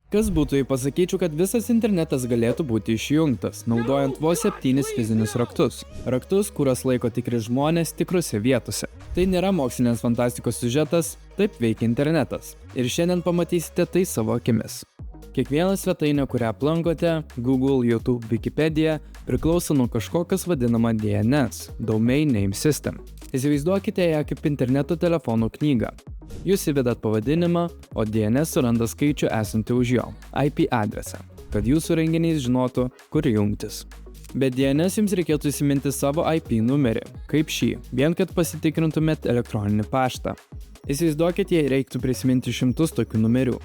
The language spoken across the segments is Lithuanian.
Kas būtų, jei pasakyčiau, kad visas internetas galėtų būti išjungtas, naudojant vos 7 fizinius raktus. Raktus, kuriuos laiko tikri žmonės tikrose vietose. Tai nėra mokslinės fantastikos siužetas, taip veikia internetas. Ir šiandien pamatysite tai savo akimis. Kiekviena svetainė, kurią aplankote, Google, YouTube, Wikipedia, priklauso nuo kažko, kas vadinama DNS – Domain Name System. Įsivaizduokite ją kaip interneto telefonų knygą. Jūs įvedat pavadinimą, o DNS suranda skaičių esantį už jo – IP adresą, kad jūsų renginys žinotų, kur jungtis. Bet DNS jums reikėtų įsiminti savo IP numerį, kaip šį, vien kad pasitikrintumėt elektroninį paštą. Įsivaizduokit, jei reiktų prisiminti 100 tokių numerių.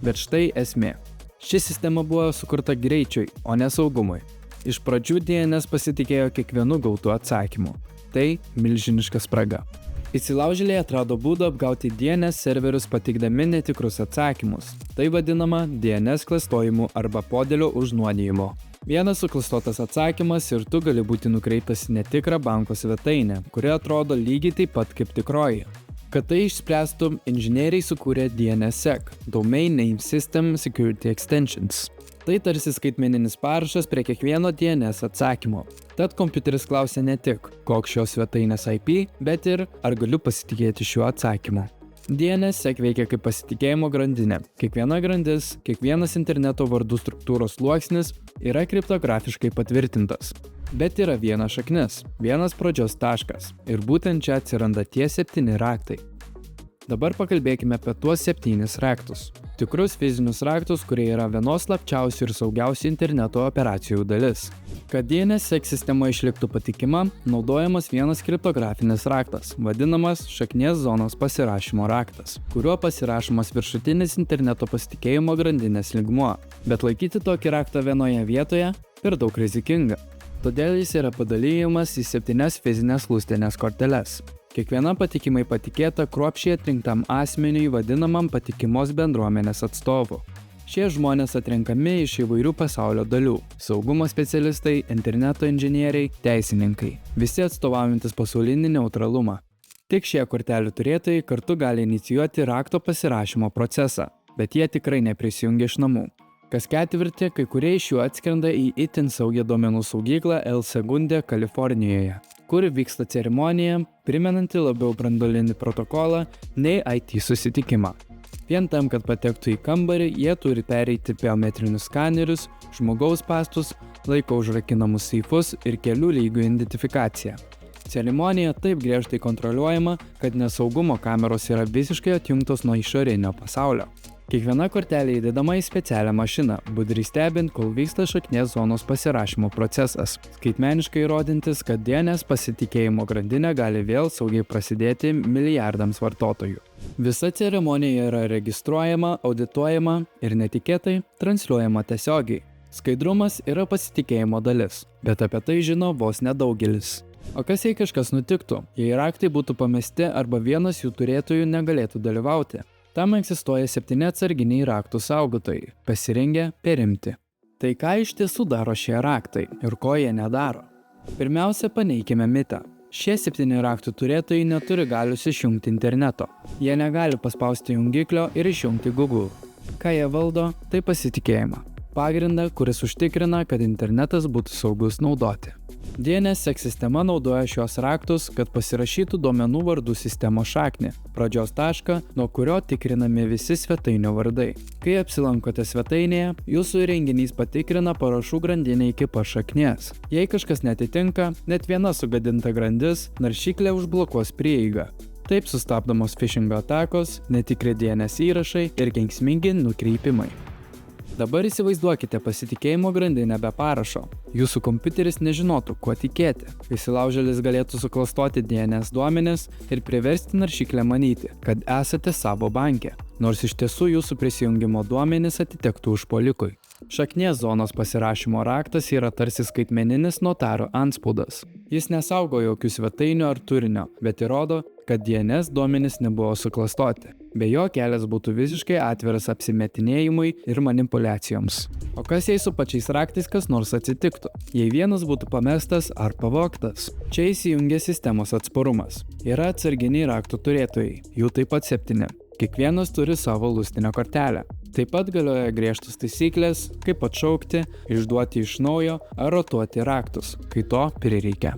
Bet štai esmė. Ši sistema buvo sukurta greičiui, o ne saugumui. Iš pradžių DNS pasitikėjo kiekvienu gautu atsakymu. Tai milžiniška spraga. Įsilaužėliai atrado būdą apgauti DNS serverius pateikdami netikrus atsakymus. Tai vadinama DNS klastojimu arba podėlio užnuodijimu. Vienas suklastotas atsakymas ir tu gali būti nukreiptas į netikrą banko svetainę, kuri atrodo lygiai taip pat kaip tikroji. Kad tai išspręstų, inžinieriai sukūrė DNSSEC – Domain Name System Security Extensions. Tai tarsi skaitmeninis parašas prie kiekvieno DNS atsakymo. Tad kompiuteris klausia ne tik, koks šios svetainės IP, bet ir ar galiu pasitikėti šiuo atsakymu. DNSSEC veikia kaip pasitikėjimo grandinė. Kiekviena grandis, kiekvienas interneto vardų struktūros sluoksnis yra kriptografiškai patvirtintas. Bet yra vienas šaknis, vienas pradžios taškas. Ir būtent čia atsiranda tie 7 raktai. Dabar pakalbėkime apie tuos 7 raktus. Tikrus fizinius raktus, kurie yra vienos slapčiausių ir saugiausių interneto operacijų dalis. Kad DNSSEC sistema išliktų patikima, naudojamas vienas kriptografinis raktas, vadinamas šaknies zonos pasirašymo raktas, kuriuo pasirašomas viršutinis interneto pasitikėjimo grandinės lygmuo. Bet laikyti tokį raktą vienoje vietoje per daug rizikinga. Todėl jis yra padalyjamas į 7 fizinės lustinės korteles. Kiekviena patikimai patikėta kruopščiai atrinktam asmeniui vadinamam patikimos bendruomenės atstovu. Šie žmonės atrenkami iš įvairių pasaulio dalių – saugumo specialistai, interneto inžinieriai, teisininkai. Visi atstovaujantis pasaulinį neutralumą. Tik šie kortelių turėtojai kartu gali inicijuoti rakto pasirašymo procesą, bet jie tikrai neprisijungia iš namų. Kas ketvirtį, kai kurie iš jų atskrenda į itin saugią duomenų saugyklą El Segundo, Kalifornijoje, kur vyksta ceremonija, primenanti labiau branduolinį protokolą nei IT susitikimą. Vien tam, kad patektų į kambarį, jie turi pereiti biometrinius skanerius, žmogaus pastus, laiko užrakinamus seifus ir kelių lygių identifikaciją. Ceremonija taip griežtai kontroliuojama, kad nesaugumo kameros yra visiškai atjungtos nuo išorinio pasaulio. Kiekviena kortelė įdedama į specialią mašiną, budriai stebint, kol vyksta šaknies zonos pasirašymo procesas, skaitmeniškai įrodintis, kad DNS pasitikėjimo grandinė gali vėl saugiai prasidėti milijardams vartotojų. Visa ceremonija yra registruojama, audituojama ir netikėtai transliuojama tiesiogiai. Skaidrumas yra pasitikėjimo dalis, bet apie tai žino vos nedaugelis. O kas jei kažkas nutiktų, jei raktai būtų pamesti arba vienas jų turėtojų negalėtų dalyvauti? Tam egzistuoja 7 atsarginiai raktų saugotojai, pasirengę perimti. Tai ką iš tiesų daro šie raktai ir ko jie nedaro? Pirmiausia, paneikime mitą. Šie 7 raktų turėtojai neturi galios išjungti interneto. Jie negali paspausti jungiklio ir išjungti Google. Ką jie valdo, tai pasitikėjimą. Pagrindą, kuris užtikrina, kad internetas būtų saugus naudoti. DNSSEC sistema naudoja šios raktus, kad pasirašytų duomenų vardų sistemos šaknį, pradžios tašką, nuo kurio tikrinami visi svetainių vardai. Kai apsilankote svetainėje, jūsų įrenginys patikrina parašų grandinę iki pat šaknies. Jei kažkas netitinka, net viena sugadinta grandis, naršyklė užblokuos prieigą. Taip sustabdomos phishingo atakos, netikri DNS įrašai ir kenksmingi nukreipimai. Dabar įsivaizduokite pasitikėjimo grandinę be parašo. Jūsų kompiuteris nežinotų, kuo tikėti. Įsilaužėlis galėtų suklastoti DNS duomenis ir priversti naršyklę manyti, kad esate savo banke, nors iš tiesų jūsų prisijungimo duomenis atitektų užpuolikui. Šaknies zonos pasirašymo raktas yra tarsi skaitmeninis notaro antspaudas. Jis nesaugo jokių svetainių ar turinio, bet įrodo, kad DNS duomenys nebuvo suklastoti. Be jo kelias būtų visiškai atviras apsimetinėjimui ir manipuliacijoms. O kas jei su pačiais raktais kas nors atsitiktų? Jei vienas būtų pamestas ar pavogtas? Čia įsijungia sistemos atsparumas. Yra atsarginiai raktų turėtojai, jų taip pat 7. Kiekvienas turi savo lustinę kortelę. Taip pat galioja griežtos taisyklės, kaip atšaukti, išduoti iš naujo ar rotuoti raktus, kai to prireikia.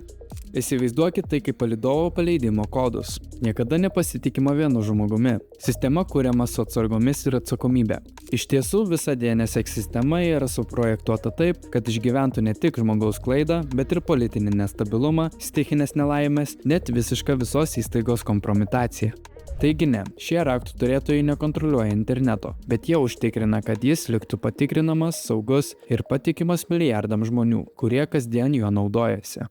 Įsivaizduokit tai kaip palydovo paleidimo kodus. Niekada nepasitikima vienu žmogumi. Sistema kuriama su atsargomis ir atsakomybė. Iš tiesų, visa DNSX sistema yra suprojektuota taip, kad išgyventų ne tik žmogaus klaidą, bet ir politinį nestabilumą, stichinės nelaimės, net visišką visos įstaigos kompromitaciją. Taigi ne, šie raktų turėtojai nekontroliuoja interneto, bet jie užtikrina, kad jis liktų patikrinamas, saugus ir patikimas milijardams žmonių, kurie kasdien juo naudojasi.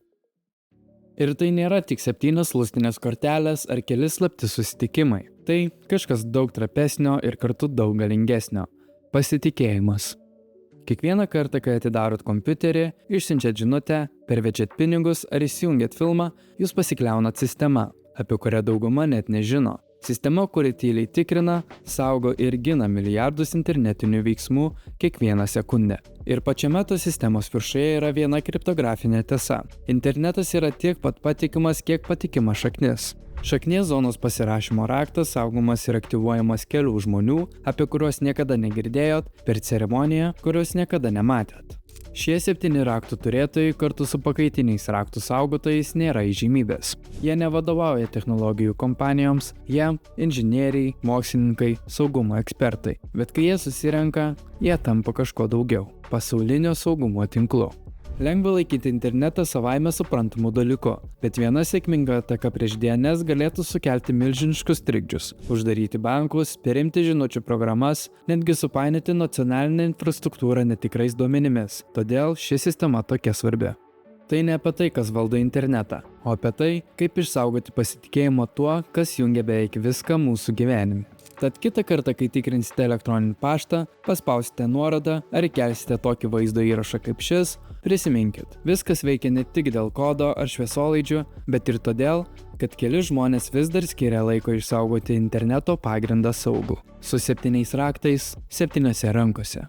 Ir tai nėra tik 7 lustinės kortelės ar keli slapti susitikimai. Tai kažkas daug trapesnio ir kartu daug galingesnio – pasitikėjimas. Kiekvieną kartą, kai atidarot kompiuterį, išsiunčiat žinutę, pervedžiat pinigus ar įsijungiat filmą, jūs pasikliaunat sistema, apie kurią dauguma net nežino. Sistema, kuri tyliai tikrina, saugo ir gina milijardus internetinių veiksmų kiekvieną sekundę. Ir pačiame tos sistemos viršuje yra viena kriptografinė tiesa. Internetas yra tiek pat patikimas, kiek patikima šaknis. Šaknies zonos pasirašymo raktas saugomas ir aktyvuojamas kelių žmonių, apie kuriuos niekada negirdėjot, per ceremoniją, kurios niekada nematėt. Šie 7 raktų turėtojai kartu su pakaitiniais raktų saugotojais nėra įžymybės. Jie nevadovauja technologijų kompanijoms, jie inžinieriai, mokslininkai, saugumo ekspertai. Bet kai jie susirenka, jie tampa kažko daugiau – pasaulinio saugumo tinklu. Lengva laikyti internetą savaime suprantamu dalyku, bet viena sėkminga ataka prieš DNS galėtų sukelti milžiniškus trikdžius, uždaryti bankus, perimti žinučių programas, netgi supainioti nacionalinę infrastruktūrą netikrais duomenimis. Todėl ši sistema tokia svarbi. Tai ne apie tai, kas valdo internetą, o apie tai, kaip išsaugoti pasitikėjimą tuo, kas jungia beveik viską mūsų gyvenime. Tad kitą kartą, kai tikrinsite elektroninį paštą, paspausite nuorodą ar įkelsite tokį vaizdo įrašą kaip šis, prisiminkit, viskas veikia ne tik dėl kodo ar šviesolaidžių, bet ir todėl, kad keli žmonės vis dar skiria laiko išsaugoti interneto pagrindą saugų. Su 7 raktais, 7 rankose.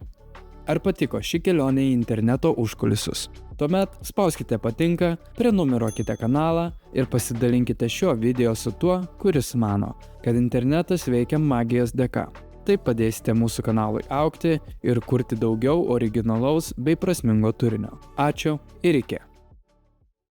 Ar patiko ši kelionė į interneto užkulisius? Tuomet spauskite patinka, prenumeruokite kanalą ir pasidalinkite šio video su tuo, kuris mano, kad internetas veikia magijos dėka. Taip padėsite mūsų kanalui augti ir kurti daugiau originalaus bei prasmingo turinio. Ačiū ir iki.